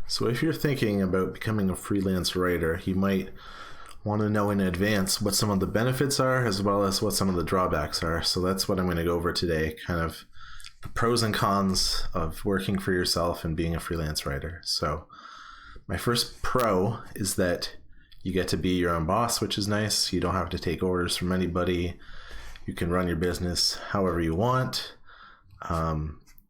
So if you're thinking about becoming a freelance writer, you might want to know in advance what some of the benefits are as well as what some of the drawbacks are. So that's what I'm going to go over today, kind of the pros and cons of working for yourself and being a freelance writer. So my first pro is that you get to be your own boss, which is nice. You don't have to take orders from anybody. You can run your business however you want.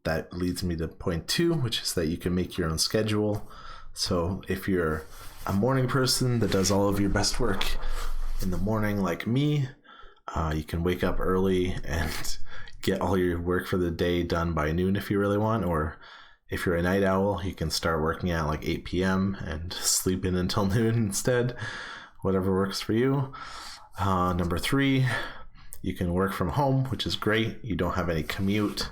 That leads me to point two, which is that you can make your own schedule. So if you're a morning person that does all of your best work in the morning like me, you can wake up early and get all your work for the day done by noon if you really want. Or if you're a night owl, you can start working at like 8 p.m. and sleep in until noon instead, whatever works for you. Number three, you can work from home, which is great. You don't have any commute.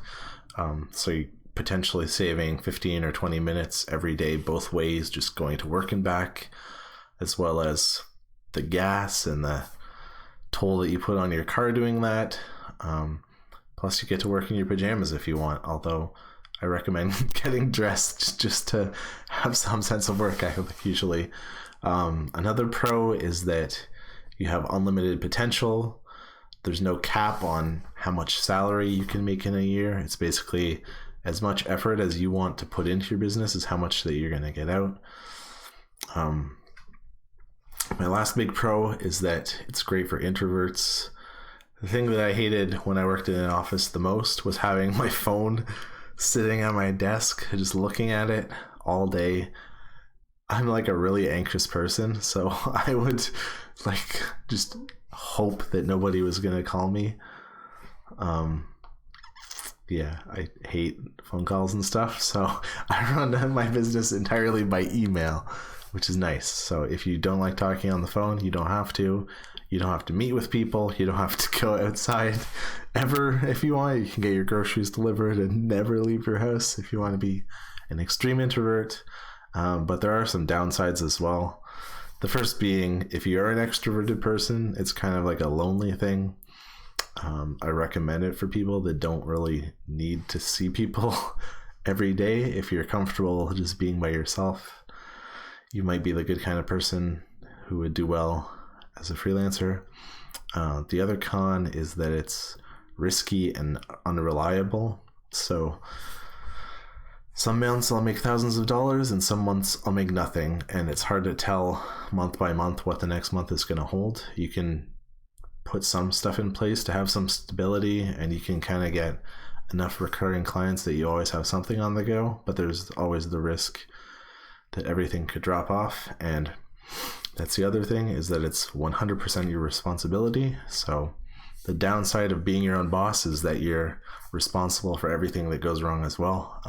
So you're potentially saving 15 or 20 minutes every day, both ways, just going to work and back, as well as the gas and the toll that you put on your car doing that. Plus you get to work in your pajamas if you want, although I recommend getting dressed just to have some sense of work, I think, usually. Another pro is that you have unlimited potential. There's no cap on how much salary you can make in a year. It's basically as much effort as you want to put into your business is how much that you're going to get out. My last big pro is that it's great for introverts. The thing that I hated when I worked in an office the most was having my phone sitting on my desk, just looking at it all day. I'm like a really anxious person, so I would like just hope that nobody was going to call me. I hate phone calls and stuff, so I run my business entirely by email, which is nice. So if you don't like talking on the phone, you don't have to. You don't have to meet with people. You don't have to go outside ever. If you want, you can get your groceries delivered and never leave your house if you want to be an extreme introvert. But there are some downsides as well. The first being, if you are an extroverted person, it's kind of like a lonely thing. I recommend it for people that don't really need to see people every day. If you're comfortable just being by yourself, you might be the good kind of person who would do well as a freelancer. The other con is that it's risky and unreliable. So some months I'll make thousands of dollars and some months I'll make nothing, and it's hard to tell month by month what the next month is going to hold. You can put some stuff in place to have some stability, and you can kind of get enough recurring clients that you always have something on the go, but there's always the risk that everything could drop off. And that's the other thing, is that it's 100% your responsibility. So the downside of being your own boss is that you're responsible for everything that goes wrong as well.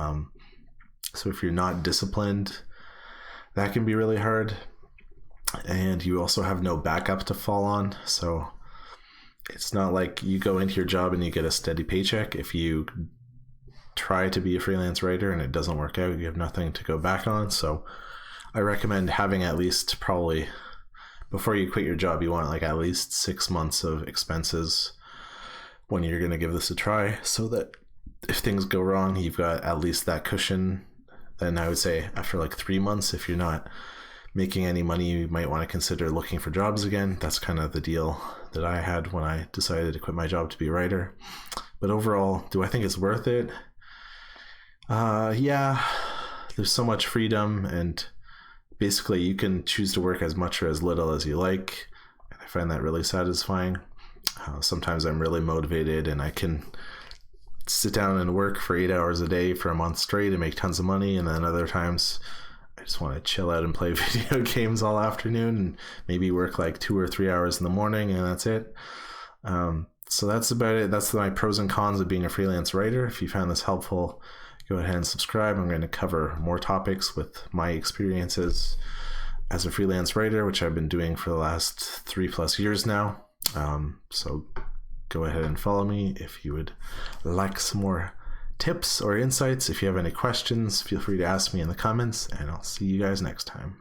So if you're not disciplined, that can be really hard. And you also have no backup to fall on. So it's not like you go into your job and you get a steady paycheck. If you try to be a freelance writer and it doesn't work out, you have nothing to go back on. So I recommend having at least, probably before you quit your job, you want like at least 6 months of expenses when you're going to give this a try, so that if things go wrong, you've got at least that cushion. Then I would say after like 3 months, if you're not making any money, you might want to consider looking for jobs again. That's kind of the deal that I had when I decided to quit my job to be a writer. But overall, do I think it's worth it? Yeah, there's so much freedom, and basically you can choose to work as much or as little as you like. And I find that really satisfying. Sometimes I'm really motivated and I can sit down and work for 8 hours a day for a month straight and make tons of money. And then other times I just want to chill out and play video games all afternoon and maybe work like 2 or 3 hours in the morning, and that's it. So that's about it. That's my pros and cons of being a freelance writer. If you found this helpful, go ahead and subscribe. I'm going to cover more topics with my experiences as a freelance writer, which I've been doing for the last 3+ years now. So go ahead and follow me if you would like some more tips or insights. If you have any questions, feel free to ask me in the comments, and I'll see you guys next time.